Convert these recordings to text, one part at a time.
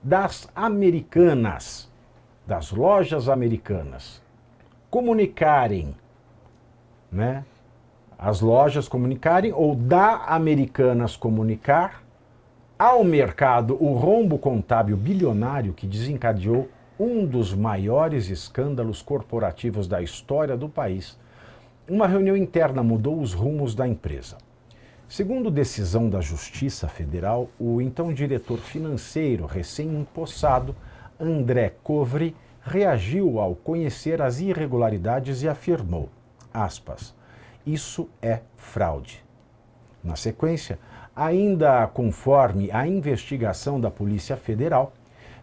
das Americanas, das lojas Americanas, comunicarem, né? As lojas comunicarem ou da Americanas comunicar ao mercado o rombo contábil bilionário que desencadeou um dos maiores escândalos corporativos da história do país. Uma reunião interna mudou os rumos da empresa. Segundo decisão da Justiça Federal, o então diretor financeiro recém-empossado, André Covri, reagiu ao conhecer as irregularidades e afirmou, aspas, isso é fraude. Na sequência, ainda conforme a investigação da Polícia Federal,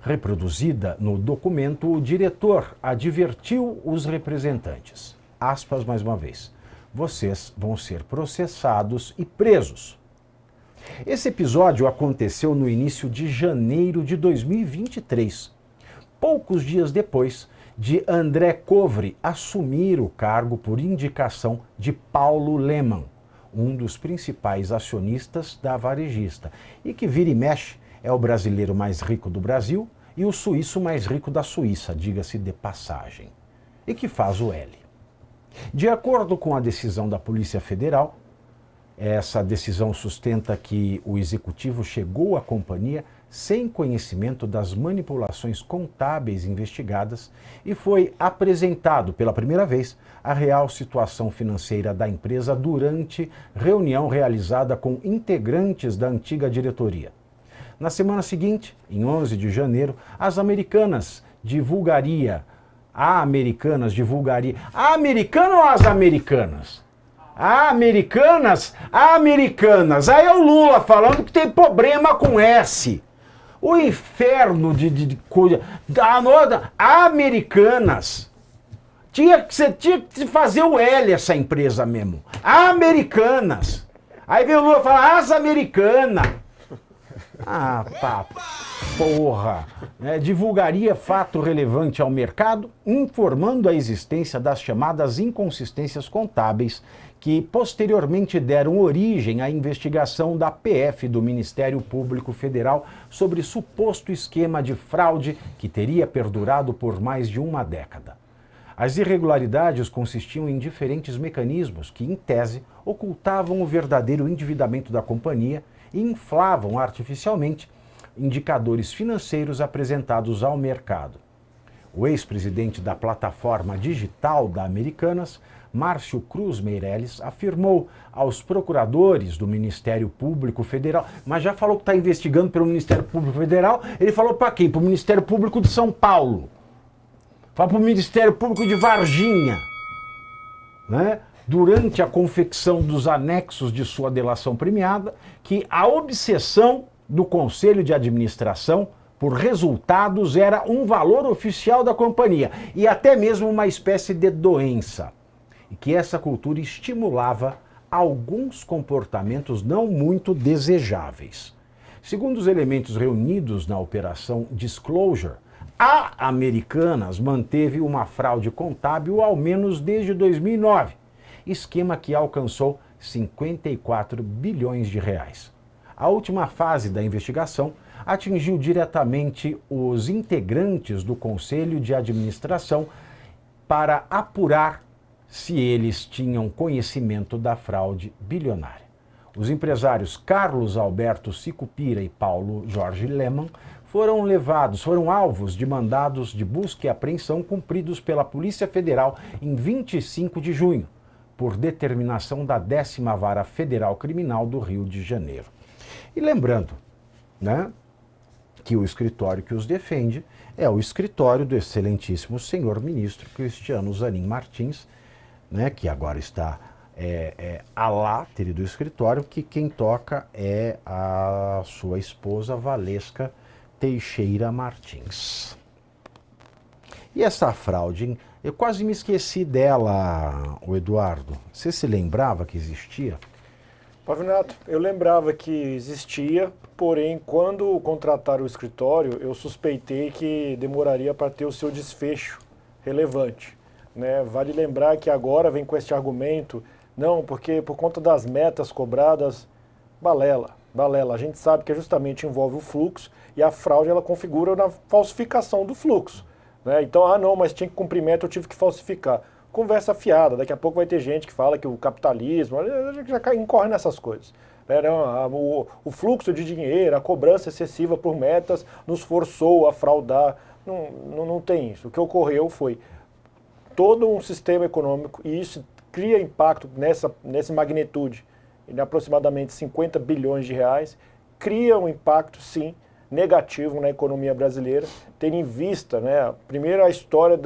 reproduzida no documento, o diretor advertiu os representantes, aspas mais uma vez, vocês vão ser processados e presos. Esse episódio aconteceu no início de janeiro de 2023, poucos dias depois de André Covri assumir o cargo por indicação de Paulo Lemann, um dos principais acionistas da varejista, e que vira e mexe é o brasileiro mais rico do Brasil e o suíço mais rico da Suíça, diga-se de passagem, e que faz o L. De acordo com a decisão da Polícia Federal, essa decisão sustenta que o executivo chegou à companhia sem conhecimento das manipulações contábeis investigadas e foi apresentado pela primeira vez a real situação financeira da empresa durante reunião realizada com integrantes da antiga diretoria. Na semana seguinte, em 11 de janeiro, a Americanas divulgaria... A Americana ou as Americanas? Americanas. Aí é o Lula falando que tem problema com S. O inferno de coisa. Americanas. Você tinha que fazer o L essa empresa mesmo. Americanas. Aí vem o Lula falar, as Americanas. Porra! Divulgaria fato relevante ao mercado, informando a existência das chamadas inconsistências contábeis que posteriormente deram origem à investigação da PF do Ministério Público Federal sobre suposto esquema de fraude que teria perdurado por mais de uma década. As irregularidades consistiam em diferentes mecanismos que, em tese, ocultavam o verdadeiro endividamento da companhia e inflavam artificialmente indicadores financeiros apresentados ao mercado. O ex-presidente da plataforma digital da Americanas, Márcio Cruz Meirelles, afirmou aos procuradores do Ministério Público Federal, mas já falou que está investigando pelo Ministério Público Federal, ele falou para quem? Para o Ministério Público de São Paulo. Fala para o Ministério Público de Varginha, né? Durante a confecção dos anexos de sua delação premiada, que a obsessão do Conselho de Administração por resultados era um valor oficial da companhia e até mesmo uma espécie de doença, e que essa cultura estimulava alguns comportamentos não muito desejáveis. Segundo os elementos reunidos na Operação Disclosure, a Americanas manteve uma fraude contábil ao menos desde 2009, esquema que alcançou 54 bilhões de reais. A última fase da investigação atingiu diretamente os integrantes do Conselho de Administração para apurar se eles tinham conhecimento da fraude bilionária. Os empresários Carlos Alberto Sicupira e Paulo Jorge Lemann foram alvos de mandados de busca e apreensão cumpridos pela Polícia Federal em 25 de junho, por determinação da 10ª Vara Federal Criminal do Rio de Janeiro. E lembrando, né, que o escritório que os defende é o escritório do excelentíssimo senhor ministro Cristiano Zanin Martins, né, que agora está à látere do escritório, que quem toca é a sua esposa Valesca Teixeira Martins. E essa fraude, hein? Eu quase me esqueci dela, o Eduardo. Você se lembrava que existia? Pavinato, eu lembrava que existia, porém, quando contrataram o escritório, eu suspeitei que demoraria para ter o seu desfecho relevante, né? Vale lembrar que agora vem com este argumento, não, porque por conta das metas cobradas, balela, balela. A gente sabe que justamente envolve o fluxo e a fraude ela configura na falsificação do fluxo. Né? Então, não, mas tinha que cumprir meta, eu tive que falsificar. Conversa fiada, daqui a pouco vai ter gente que fala que o capitalismo, a gente já incorre nessas coisas. Né? O fluxo de dinheiro, a cobrança excessiva por metas nos forçou a fraudar. Não tem isso. O que ocorreu foi todo um sistema econômico, e isso cria impacto nessa magnitude, de aproximadamente 50 bilhões de reais, cria um impacto, sim, negativo na economia brasileira, tendo em vista, né, primeiro, a história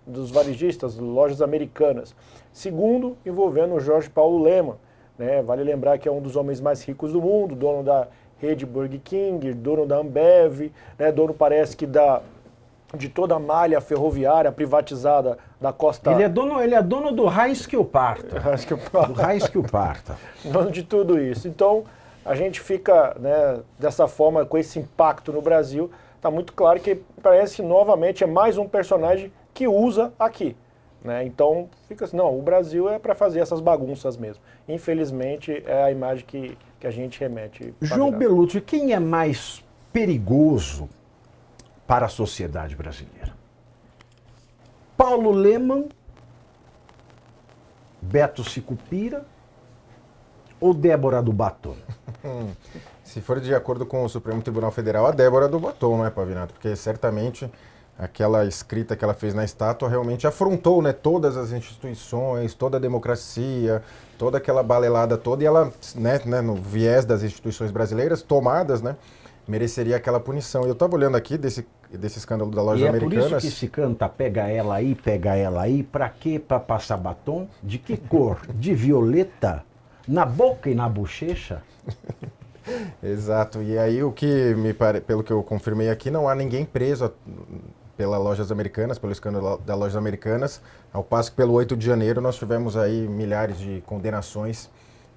dos varejistas, lojas americanas. Segundo, envolvendo o Jorge Paulo Lemann. Né, vale lembrar que é um dos homens mais ricos do mundo, dono da rede Burger King, dono da Ambev, né, dono, parece que, de toda a malha ferroviária privatizada da costa... Ele é dono do Raiz que o Parta. Do Raiz que o Parta. Dono de tudo isso. Então, a gente fica, né, dessa forma, com esse impacto no Brasil. Está muito claro que parece que, novamente, é mais um personagem que usa aqui. Né? Então, fica assim, não, o Brasil é para fazer essas bagunças mesmo. Infelizmente, é a imagem que a gente remete. João Belucci, quem é mais perigoso para a sociedade brasileira? Paulo Lemann, Beto Sicupira ou Débora do Batom? Se for de acordo com o Supremo Tribunal Federal, a Débora do Batom, né, Pavinato? Porque certamente aquela escrita que ela fez na estátua realmente afrontou, né, todas as instituições, toda a democracia, toda aquela balelada toda, e ela, né, no viés das instituições brasileiras tomadas, né, mereceria aquela punição. Eu estava olhando aqui desse escândalo da Lojas Americanas. E é por isso que se canta pega ela aí, pra quê? Pra passar batom? De que cor? De violeta? Na boca e na bochecha? Exato. E aí pelo que eu confirmei aqui, não há ninguém preso pela Lojas Americanas, pelo escândalo da Lojas Americanas, ao passo que pelo 8 de janeiro nós tivemos aí milhares de condenações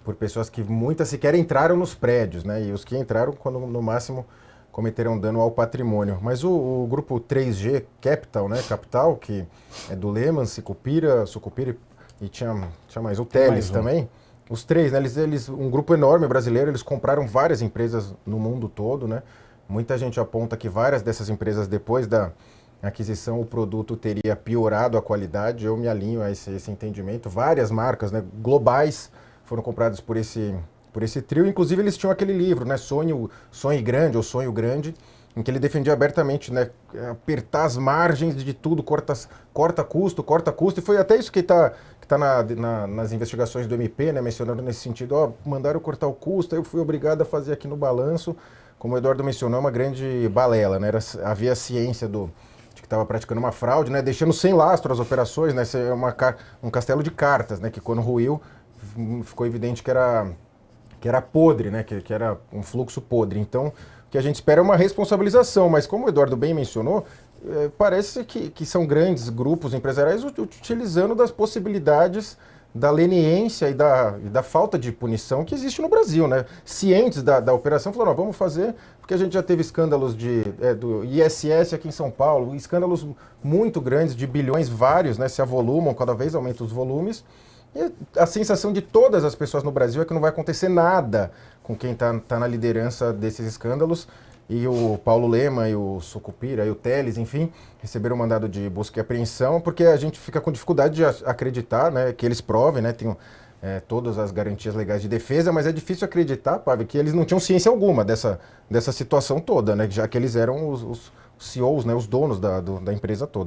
por pessoas que muitas sequer entraram nos prédios, né? E os que entraram, quando no máximo cometeram dano ao patrimônio. Mas o grupo 3G Capital, né? Capital, que é do Lemann, Sucupira e tinha mais o Teles também. Os três, né? Um grupo enorme brasileiro, eles compraram várias empresas no mundo todo, né? Muita gente aponta que várias dessas empresas, depois da aquisição, o produto teria piorado a qualidade. Eu me alinho a esse entendimento. Várias marcas, né, globais foram compradas por esse trio. Inclusive, eles tinham aquele livro, né, Sonho Grande ou Sonho Grande, em que ele defendia abertamente, né, apertar as margens de tudo, corta custo. E foi até isso que está nas investigações do MP, né, mencionando nesse sentido, mandaram cortar o custo, aí eu fui obrigado a fazer aqui no balanço. Como o Eduardo mencionou, é uma grande balela, né? Havia ciência de que estava praticando uma fraude, né? Deixando sem lastro as operações, né? Isso é um castelo de cartas, né? Que quando ruiu, ficou evidente que era podre, né? Que era um fluxo podre. Então, o que a gente espera é uma responsabilização, mas como o Eduardo bem mencionou, parece que são grandes grupos empresariais utilizando das possibilidades da leniência e da falta de punição que existe no Brasil, né? Cientes da operação, falaram, vamos fazer, porque a gente já teve escândalos do ISS aqui em São Paulo, escândalos muito grandes, de bilhões vários, né? Se avolumam, cada vez aumentam os volumes, e a sensação de todas as pessoas no Brasil é que não vai acontecer nada com quem está na liderança desses escândalos. E o Paulo Lemann e o Sucupira e o Teles, enfim, receberam mandado de busca e apreensão, porque a gente fica com dificuldade de acreditar, né, que eles provem, né, tem todas as garantias legais de defesa, mas é difícil acreditar, Pávio, que eles não tinham ciência alguma dessa situação toda, né, já que eles eram os CEOs, né, os donos da empresa toda.